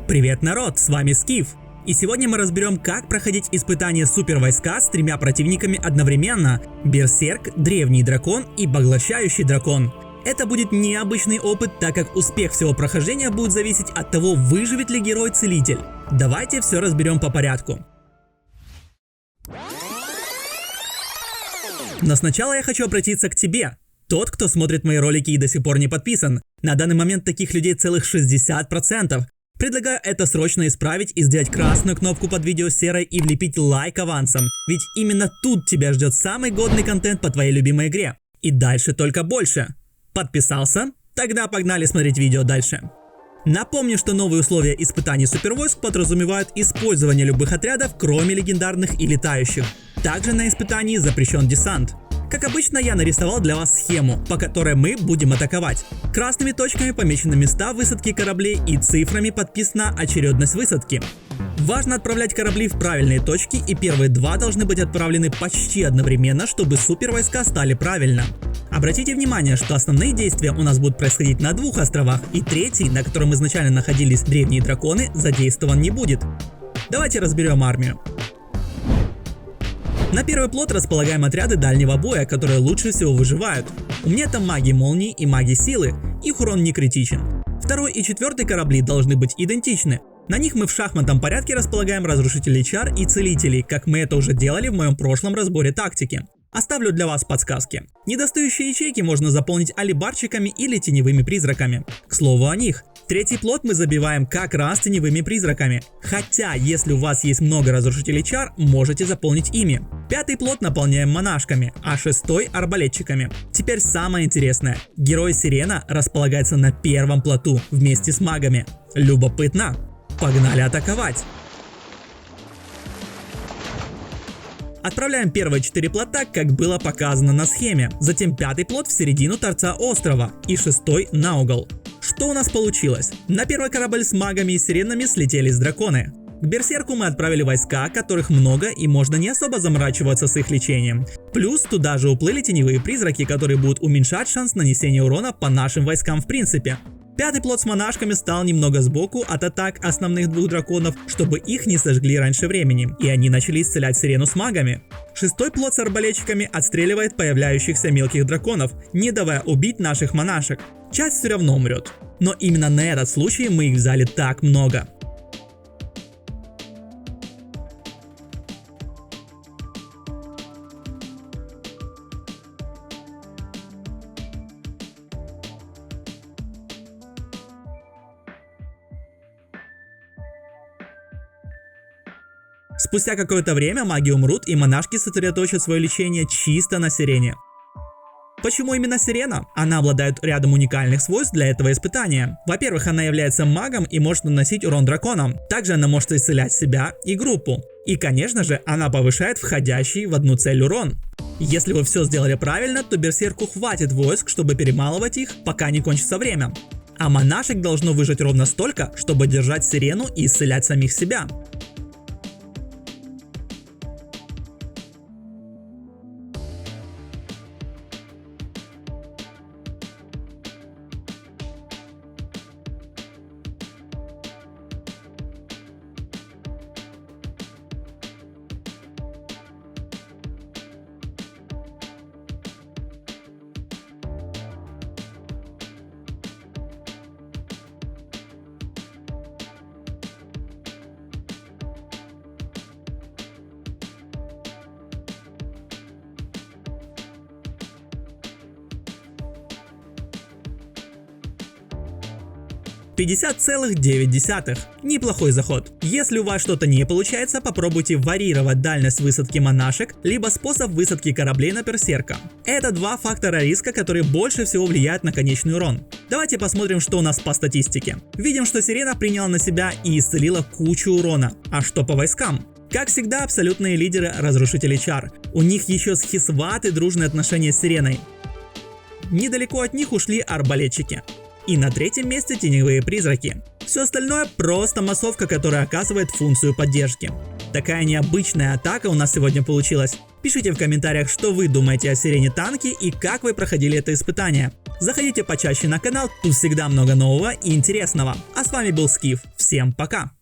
Привет, народ, с вами Скиф. И сегодня мы разберем, как проходить испытание супервойска с тремя противниками одновременно: Берсерк, Древний Дракон и Поглощающий Дракон. Это будет необычный опыт, так как успех всего прохождения будет зависеть от того, выживет ли герой-целитель. Давайте все разберем по порядку. Но сначала я хочу обратиться к тебе, тот, кто смотрит мои ролики и до сих пор не подписан. На данный момент таких людей целых 60%. Предлагаю это срочно исправить и сделать красную кнопку под видео серой и влепить лайк авансом. Ведь именно тут тебя ждет самый годный контент по твоей любимой игре. И дальше только больше. Подписался? Тогда погнали смотреть видео дальше. Напомню, что новые условия испытаний супервойск подразумевают использование любых отрядов, кроме легендарных и летающих. Также на испытании запрещен десант. Как обычно, я нарисовал для вас схему, по которой мы будем атаковать. Красными точками помечены места высадки кораблей и цифрами подписана очередность высадки. Важно отправлять корабли в правильные точки, и первые два должны быть отправлены почти одновременно, чтобы супервойска стали правильно. Обратите внимание, что основные действия у нас будут происходить на двух островах, и третий, на котором изначально находились древние драконы, задействован не будет. Давайте разберем армию. На первый плот располагаем отряды дальнего боя, которые лучше всего выживают. У меня это маги молнии и маги силы, их урон не критичен. Второй и четвертый корабли должны быть идентичны. На них мы в шахматном порядке располагаем разрушителей чар и целителей, как мы это уже делали в моем прошлом разборе тактики. Оставлю для вас подсказки. Недостающие ячейки можно заполнить алибарчиками или теневыми призраками. К слову о них. Третий плот мы забиваем как раз теневыми призраками. Хотя, если у вас есть много разрушителей чар, можете заполнить ими. Пятый плот наполняем монашками, а шестой арбалетчиками. Теперь самое интересное. Герой Сирена располагается на первом плоту вместе с магами. Любопытно? Погнали атаковать! Отправляем первые 4 плота, как было показано на схеме. Затем пятый плот в середину торца острова и шестой на угол. Что у нас получилось? На первый корабль с магами и сиренами слетелись драконы. К Берсерку мы отправили войска, которых много, и можно не особо заморачиваться с их лечением. Плюс туда же уплыли теневые призраки, которые будут уменьшать шанс нанесения урона по нашим войскам в принципе. Пятый плот с монашками стал немного сбоку от атак основных двух драконов, чтобы их не сожгли раньше времени, и они начали исцелять сирену с магами. Шестой плот с арбалетчиками отстреливает появляющихся мелких драконов, не давая убить наших монашек. Часть все равно умрет. Но именно на этот случай мы их взяли так много. Спустя какое-то время маги умрут, и монашки сосредоточат свое лечение чисто на сирене. Почему именно сирена? Она обладает рядом уникальных свойств для этого испытания. Во-первых, она является магом и может наносить урон драконам. Также она может исцелять себя и группу. И, конечно же, она повышает входящий в одну цель урон. Если вы все сделали правильно, то Берсерку хватит войск, чтобы перемалывать их, пока не кончится время. А монашек должно выжить ровно столько, чтобы держать сирену и исцелять самих себя. $50,9. Неплохой заход. Если у вас что-то не получается, попробуйте варьировать дальность высадки монашек, либо способ высадки кораблей на Берсерка. Это два фактора риска, которые больше всего влияют на конечный урон. Давайте посмотрим, что у нас по статистике. Видим, что сирена приняла на себя и исцелила кучу урона. А что по войскам? Как всегда, абсолютные лидеры разрушителей чар. У них еще с Хисват дружные отношения с сиреной. Недалеко от них ушли арбалетчики. И на третьем месте теневые призраки. Все остальное просто массовка, которая оказывает функцию поддержки. Такая необычная атака у нас сегодня получилась. Пишите в комментариях, что вы думаете о Сирене танке и как вы проходили это испытание. Заходите почаще на канал, тут всегда много нового и интересного. А с вами был Скиф, всем пока!